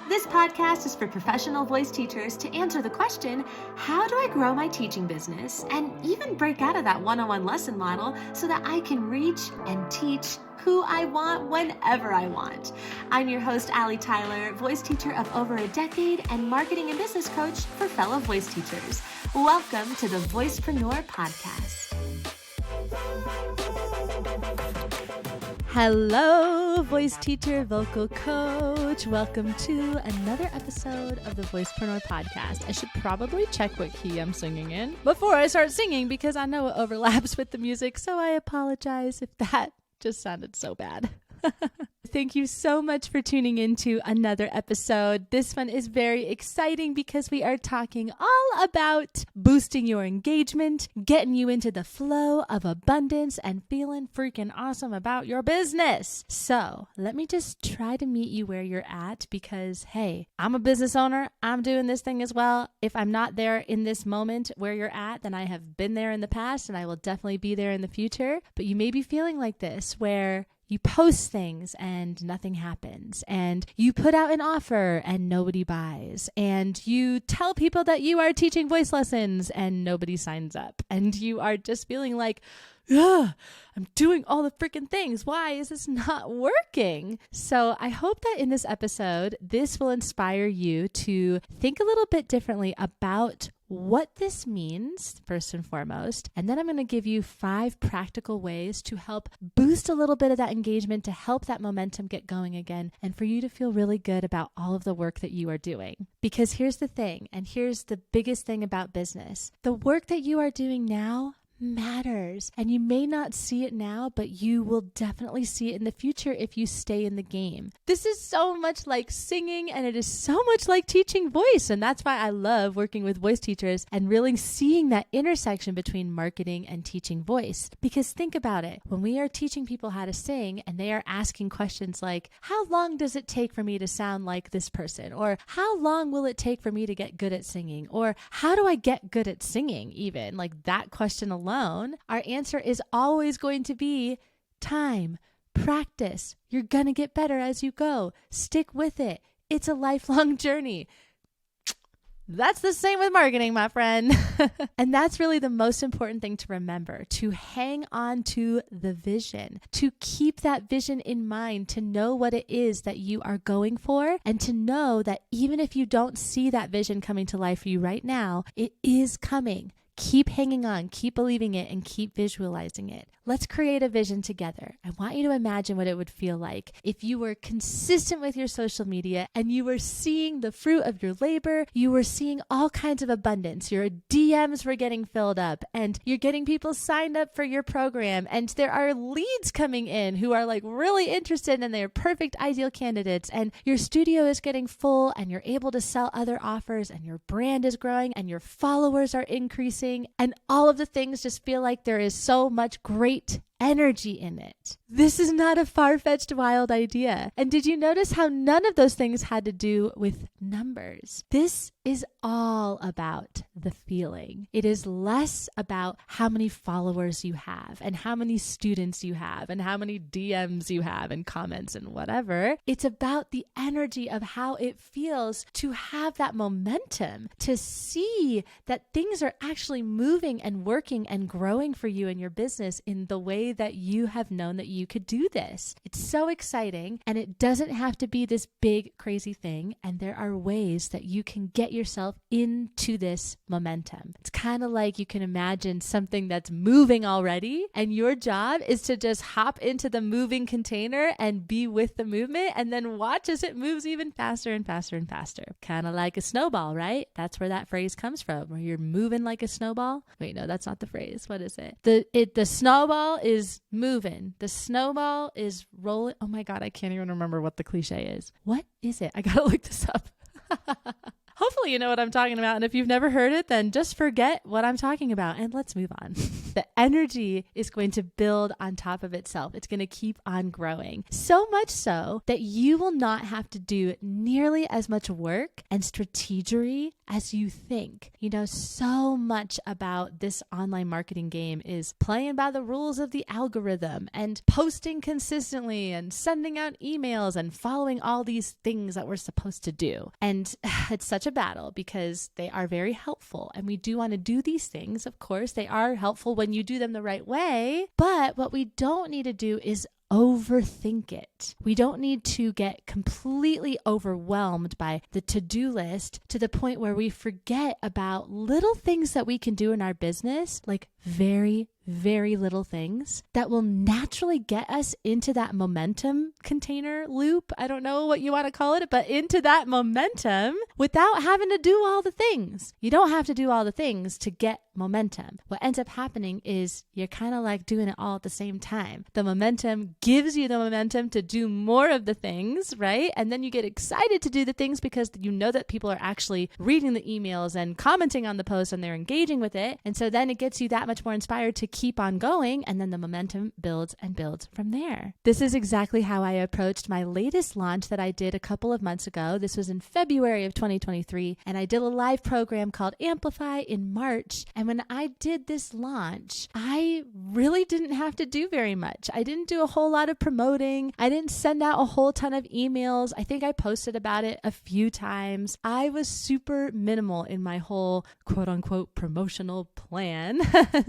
This podcast is for professional voice teachers to answer the question, how do I grow my teaching business and even break out of that one-on-one lesson model so that I can reach and teach who I want whenever I want. I'm your host, Allie Tyler, voice teacher of over a decade and marketing and business coach for fellow voice teachers. Welcome to the Voicepreneur podcast. Hello, voice teacher, vocal coach. Welcome to another episode of the Voicepreneur podcast. I should probably check what key I'm singing in before I start singing because I know it overlaps with the music, so I apologize if that just sounded so bad. Thank you so much for tuning in to another episode. This one is very exciting because we are talking all about boosting your engagement, getting you into the flow of abundance, and feeling freaking awesome about your business. So let me just try to meet you where you're at because, hey, I'm a business owner. I'm doing this thing as well. If I'm not there in this moment where you're at, then I have been there in the past and I will definitely be there in the future. But you may be feeling like this where you post things and nothing happens, and you put out an offer and nobody buys, and you tell people that you are teaching voice lessons and nobody signs up, and you are just feeling like, I'm doing all the freaking things. Why is this not working? So I hope that in this episode, this will inspire you to think a little bit differently about what this means, first and foremost. And then I'm going to give you 5 practical ways to help boost a little bit of that engagement, to help that momentum get going again, and for you to feel really good about all of the work that you are doing. Because here's the thing, and here's the biggest thing about business. The work that you are doing now matters. And you may not see it now, but you will definitely see it in the future if you stay in the game. This is so much like singing, and it is so much like teaching voice. And that's why I love working with voice teachers and really seeing that intersection between marketing and teaching voice. Because think about it, when we are teaching people how to sing and they are asking questions like, how long does it take for me to sound like this person? Or how long will it take for me to get good at singing? Or how do I get good at singing even? Like that question alone, our answer is always going to be time, practice. You're going to get better as you go. Stick with it. It's a lifelong journey. That's the same with marketing, my friend. And that's really the most important thing to remember, to hang on to the vision, to keep that vision in mind, to know what it is that you are going for, and to know that even if you don't see that vision coming to life for you right now, it is coming. Keep hanging on, keep believing it, and keep visualizing it. Let's create a vision together. I want you to imagine what it would feel like if you were consistent with your social media and you were seeing the fruit of your labor, you were seeing all kinds of abundance. Your DMs were getting filled up and you're getting people signed up for your program, and there are leads coming in who are like really interested and they're perfect ideal candidates, and your studio is getting full and you're able to sell other offers and your brand is growing and your followers are increasing. And all of the things just feel like there is so much great energy in it. This is not a far-fetched wild idea. And did you notice how none of those things had to do with numbers? This is all about the feeling. It is less about how many followers you have and how many students you have and how many DMs you have and comments and whatever. It's about the energy of how it feels to have that momentum, to see that things are actually moving and working and growing for you and your business in the way that you have known that you could do this. It's so exciting, and it doesn't have to be this big, crazy thing. And there are ways that you can get yourself into this momentum. It's kind of like you can imagine something that's moving already, and your job is to just hop into the moving container and be with the movement, and then watch as it moves even faster and faster and faster. Kind of like a snowball, right? That's where that phrase comes from, where you're moving like a snowball. Wait, no, that's not the phrase. What is it? The snowball is moving. The snowball is rolling. Oh my God, I can't even remember what the cliche is. What is it? I gotta look this up. Hopefully you know what I'm talking about. And if you've never heard it, then just forget what I'm talking about and let's move on. The energy is going to build on top of itself. It's going to keep on growing. So much so that you will not have to do nearly as much work and strategery as you think. You know, so much about this online marketing game is playing by the rules of the algorithm and posting consistently and sending out emails and following all these things that we're supposed to do. And it's such a battle because they are very helpful and we do want to do these things. Of course, they are helpful when you do them the right way. But what we don't need to do is overthink it. We don't need to get completely overwhelmed by the to-do list to the point where we forget about little things that we can do in our business, like very little things that will naturally get us into that momentum container loop. I don't know what you want to call it, but into that momentum without having to do all the things. You don't have to do all the things to get momentum. What ends up happening is you're kind of like doing it all at the same time. The momentum gives you the momentum to do more of the things, right? And then you get excited to do the things because you know that people are actually reading the emails and commenting on the post and they're engaging with it. And so then it gets you that much more inspired to keep on going, and then the momentum builds and builds from there. This is exactly how I approached my latest launch that I did a couple of months ago. This was in February of 2023, and I did a live program called Amplify in March. And when I did this launch, I really didn't have to do very much. I didn't do a whole lot of promoting. I didn't send out a whole ton of emails. I think I posted about it a few times. I was super minimal in my whole quote unquote promotional plan,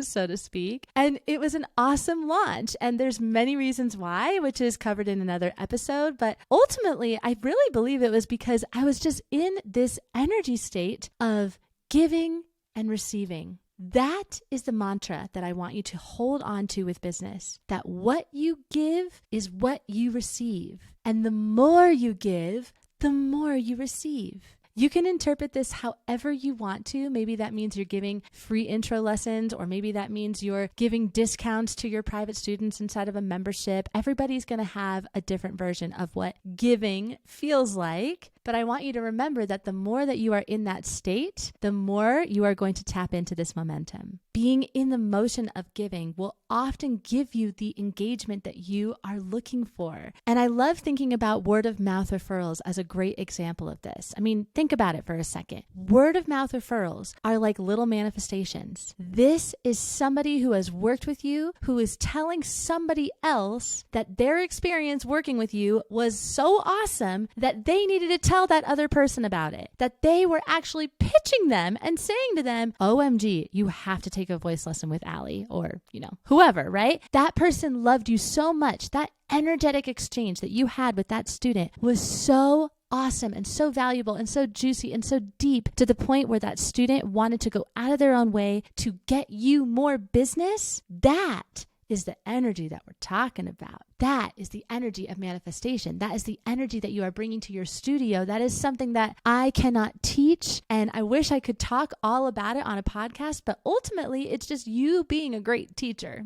so to speak. And it was an awesome launch. And there's many reasons why, which is covered in another episode. But ultimately, I really believe it was because I was just in this energy state of giving and receiving. That is the mantra that I want you to hold on to with business, that what you give is what you receive. And the more you give, the more you receive. You can interpret this however you want to. Maybe that means you're giving free intro lessons, or maybe that means you're giving discounts to your private students inside of a membership. Everybody's going to have a different version of what giving feels like. But I want you to remember that the more that you are in that state, the more you are going to tap into this momentum. Being in the motion of giving will often give you the engagement that you are looking for. And I love thinking about word of mouth referrals as a great example of this. I mean, think about it for a second. Word of mouth referrals are like little manifestations. This is somebody who has worked with you, who is telling somebody else that their experience working with you was so awesome that they needed to tell that other person about it, that they were actually pitching them and saying to them, OMG, you have to take a voice lesson with Allie, or, whoever, right? That person loved you so much. That energetic exchange that you had with that student was so awesome and so valuable and so juicy and so deep, to the point where that student wanted to go out of their own way to get you more business. That is the energy that we're talking about. That is the energy of manifestation. That is the energy that you are bringing to your studio. That is something that I cannot teach. And I wish I could talk all about it on a podcast, but ultimately it's just you being a great teacher.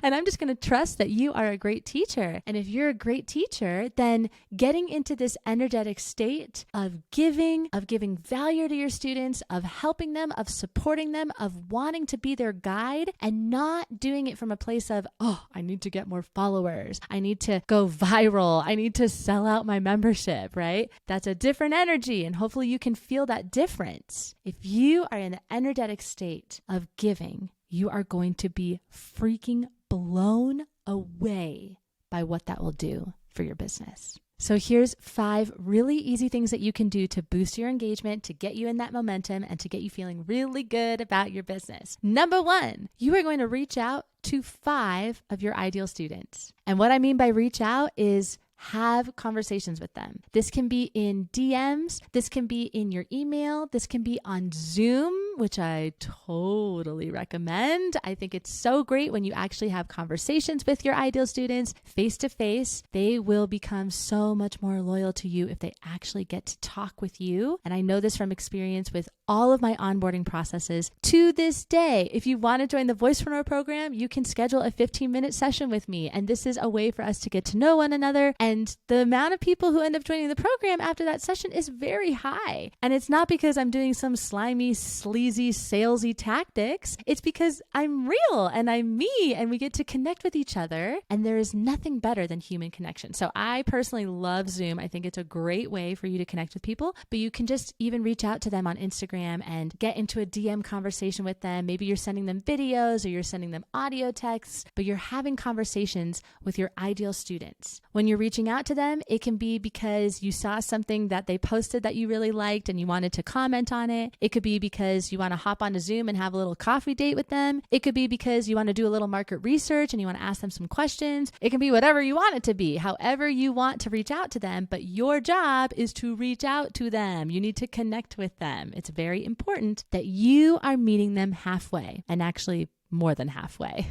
And I'm just going to trust that you are a great teacher. And if you're a great teacher, then getting into this energetic state of giving value to your students, of helping them, of supporting them, of wanting to be their guide, and not doing it from a place of, oh, I need to get more followers. I need to go viral. I need to sell out my membership, right? That's a different energy. And hopefully you can feel that difference. If you are in the energetic state of giving, you are going to be freaking blown away by what that will do for your business. So here's 5 really easy things that you can do to boost your engagement, to get you in that momentum, and to get you feeling really good about your business. Number 1, you are going to reach out to 5 of your ideal students. And what I mean by reach out is have conversations with them. This can be in DMs. This can be in your email. This can be on Zoom, which I totally recommend. I think it's so great when you actually have conversations with your ideal students face to face. They will become so much more loyal to you if they actually get to talk with you. And I know this from experience with all of my onboarding processes to this day. If you want to join the Voicepreneur program, you can schedule a 15-minute session with me. And this is a way for us to get to know one another And the amount of people who end up joining the program after that session is very high. And it's not because I'm doing some slimy, sleazy, salesy tactics. It's because I'm real and I'm me, and we get to connect with each other. And there is nothing better than human connection. So I personally love Zoom. I think it's a great way for you to connect with people, but you can just even reach out to them on Instagram and get into a DM conversation with them. Maybe you're sending them videos or you're sending them audio texts, but you're having conversations with your ideal students. When you're reaching out to them, it can be because you saw something that they posted that you really liked and you wanted to comment on it. It could be because you want to hop onto Zoom and have a little coffee date with them. It could be because you want to do a little market research and you want to ask them some questions. It can be whatever you want it to be, however you want to reach out to them, but your job is to reach out to them. You need to connect with them. It's very important that you are meeting them halfway, and actually more than halfway.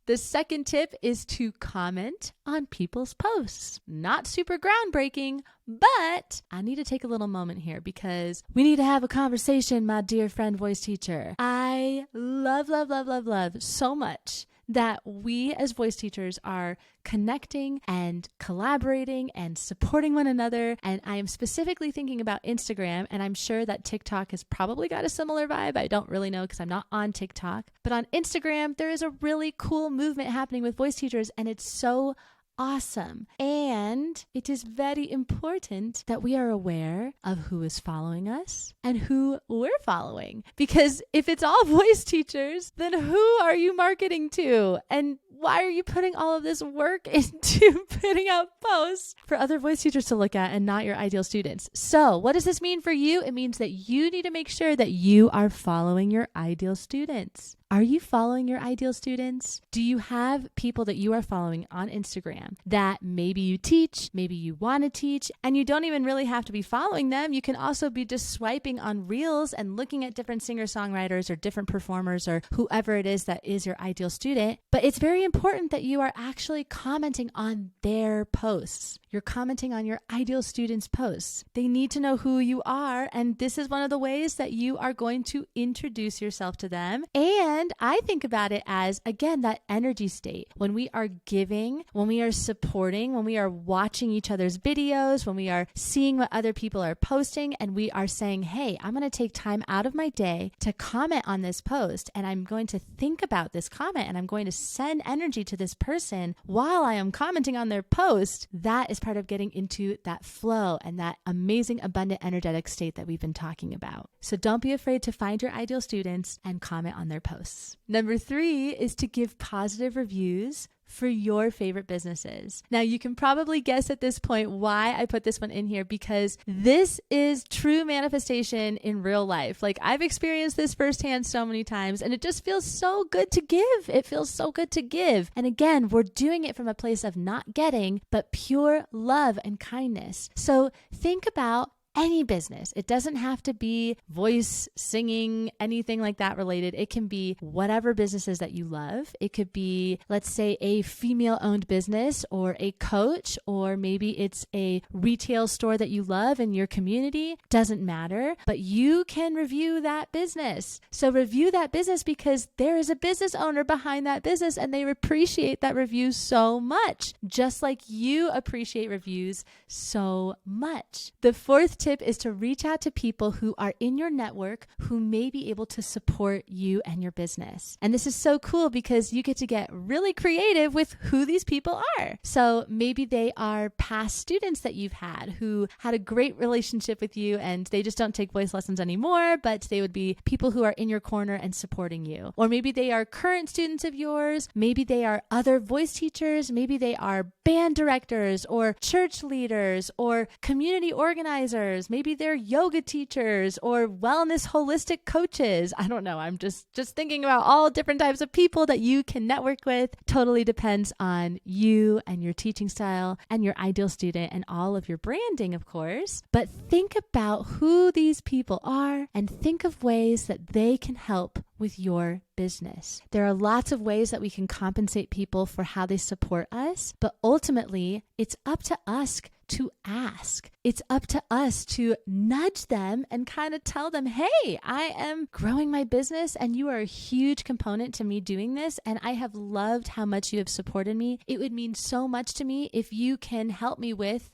The second tip is to comment on people's posts. Not super groundbreaking, but I need to take a little moment here because we need to have a conversation, my dear friend, voice teacher. I love so much that we as voice teachers are connecting and collaborating and supporting one another. And I am specifically thinking about Instagram, and I'm sure that TikTok has probably got a similar vibe. I don't really know because I'm not on TikTok. But on Instagram, there is a really cool movement happening with voice teachers, and it's so awesome. And it is very important that we are aware of who is following us and who we're following. Because if it's all voice teachers, then who are you marketing to? And why are you putting all of this work into putting out posts for other voice teachers to look at and not your ideal students? So what does this mean for you? It means that you need to make sure that you are following your ideal students. Are you following your ideal students? Do you have people that you are following on Instagram that maybe you teach, maybe you want to teach, and you don't even really have to be following them? You can also be just swiping on Reels and looking at different singer-songwriters or different performers or whoever it is that is your ideal student. But it's very important that you are actually commenting on their posts. You're commenting on your ideal students' posts. They need to know who you are, and this is one of the ways that you are going to introduce yourself to them. And I think about it as, again, that energy state. When we are giving, when we are supporting, when we are watching each other's videos, when we are seeing what other people are posting, and we are saying, hey, I'm going to take time out of my day to comment on this post, and I'm going to think about this comment, and I'm going to send energy to this person while I am commenting on their post. That is part of getting into that flow and that amazing, abundant, energetic state that we've been talking about. So don't be afraid to find your ideal students and comment on their posts. Number 3 is to give positive reviews for your favorite businesses. Now, you can probably guess at this point why I put this one in here, because this is true manifestation in real life. Like, I've experienced this firsthand so many times, and it just feels so good to give. It feels so good to give. And again, we're doing it from a place of not getting, but pure love and kindness. So think about any business. It doesn't have to be voice, singing, anything like that related. It can be whatever businesses that you love. It could be, let's say, a female-owned business or a coach, or maybe it's a retail store that you love in your community. Doesn't matter, but you can review that business. So review that business because there is a business owner behind that business, and they appreciate that review so much, just like you appreciate reviews so much. The fourth tip is to reach out to people who are in your network who may be able to support you and your business. And this is so cool because you get to get really creative with who these people are. So maybe they are past students that you've had who had a great relationship with you, and they just don't take voice lessons anymore, but they would be people who are in your corner and supporting you. Or maybe they are current students of yours. Maybe they are other voice teachers. Maybe they are band directors or church leaders or community organizers. Maybe they're yoga teachers or wellness holistic coaches. I don't know. I'm just thinking about all different types of people that you can network with. Totally depends on you and your teaching style and your ideal student and all of your branding, of course. But think about who these people are and think of ways that they can help with your business. There are lots of ways that we can compensate people for how they support us, but ultimately it's up to us to ask. It's up to us to nudge them and kind of tell them, hey, I am growing my business and you are a huge component to me doing this. And I have loved how much you have supported me. It would mean so much to me if you can help me with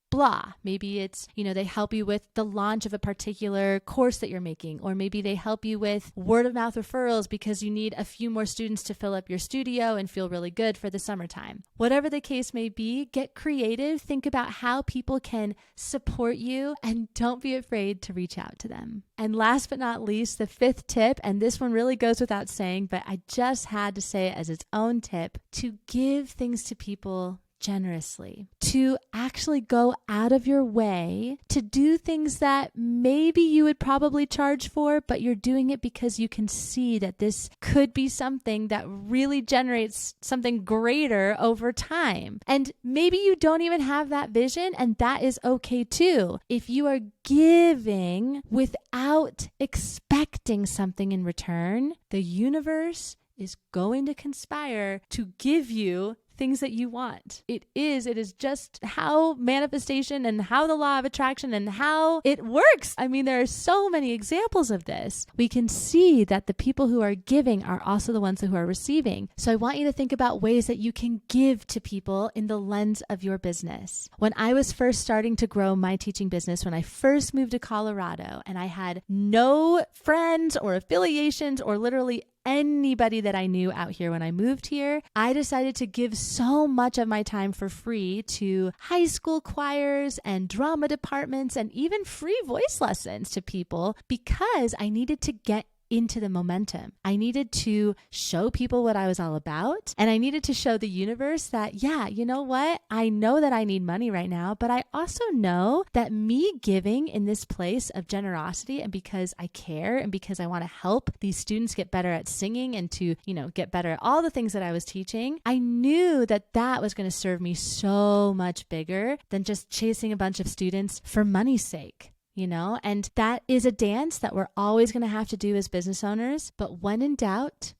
blah. Maybe it's, they help you with the launch of a particular course that you're making, or maybe they help you with word of mouth referrals because you need a few more students to fill up your studio and feel really good for the summertime. Whatever the case may be, get creative. Think about how people can support you and don't be afraid to reach out to them. And last but not least, the fifth tip, and this one really goes without saying, but I just had to say it as its own tip, to give things to people generously, to actually go out of your way to do things that maybe you would probably charge for, but you're doing it because you can see that this could be something that really generates something greater over time. And maybe you don't even have that vision, and that is okay too. If you are giving without expecting something in return, the universe is going to conspire to give you things that you want. It is just how manifestation and how the law of attraction and how it works. I mean, there are so many examples of this. We can see that the people who are giving are also the ones who are receiving. So I want you to think about ways that you can give to people in the lens of your business. When I was first starting to grow my teaching business, when I first moved to Colorado and I had no friends or affiliations or literally anybody that I knew out here when I moved here, I decided to give so much of my time for free to high school choirs and drama departments and even free voice lessons to people because I needed to get into the momentum. I needed to show people what I was all about. And I needed to show the universe that, yeah, you know what? I know that I need money right now, but I also know that me giving in this place of generosity and because I care and because I want to help these students get better at singing and to, get better at all the things that I was teaching, I knew that that was going to serve me so much bigger than just chasing a bunch of students for money's sake. And that is a dance that we're always going to have to do as business owners. But when in doubt,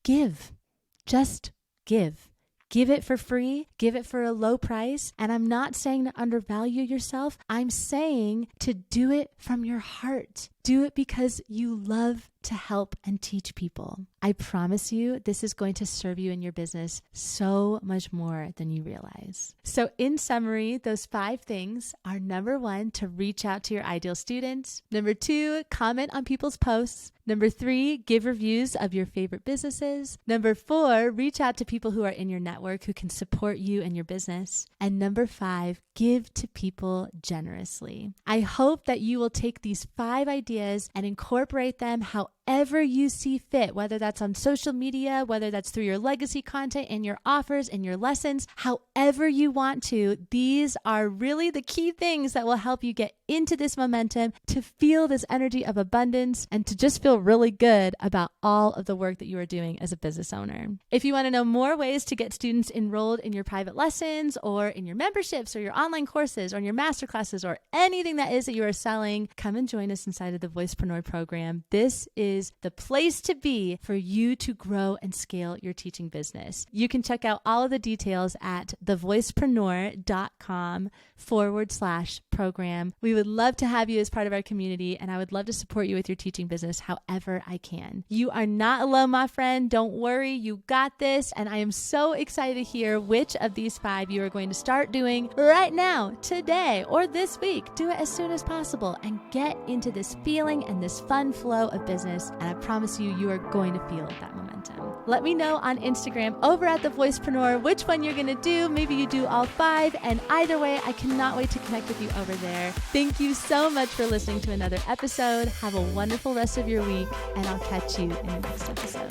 give. Just give. Give it for free. Give it for a low price. And I'm not saying to undervalue yourself. I'm saying to do it from your heart. Do it because you love to help and teach people. I promise you, this is going to serve you in your business so much more than you realize. So in summary, those 5 things are: number 1, to reach out to your ideal students. Number 2, comment on people's posts. Number 3, give reviews of your favorite businesses. Number 4, reach out to people who are in your network who can support you and your business. And number 5, give to people generously. I hope that you will take these 5 ideas and incorporate them however you see fit, whether that's on social media, whether that's through your legacy content and your offers and your lessons, however you want to. These are really the key things that will help you get into this momentum, to feel this energy of abundance, and to just feel really good about all of the work that you are doing as a business owner. If you want to know more ways to get students enrolled in your private lessons or in your memberships or your online courses or in your masterclasses or anything that is that you are selling, come and join us inside of the Voicepreneur program. This is the place to be for you to grow and scale your teaching business. You can check out all of the details at thevoicepreneur.com/program. We would love to have you as part of our community, and I would love to support you with your teaching business however I can. You are not alone, my friend. Don't worry, you got this. And I am so excited to hear which of these 5 you are going to start doing right now, today, or this week. Do it as soon as possible and get into this feeling and this fun flow of business. And I promise you, you are going to feel that momentum. Let me know on Instagram over at The Voicepreneur which one you're going to do. Maybe you do all 5. And either way, I cannot wait to connect with you over there. Thank you so much for listening to another episode. Have a wonderful rest of your week, and I'll catch you in the next episode.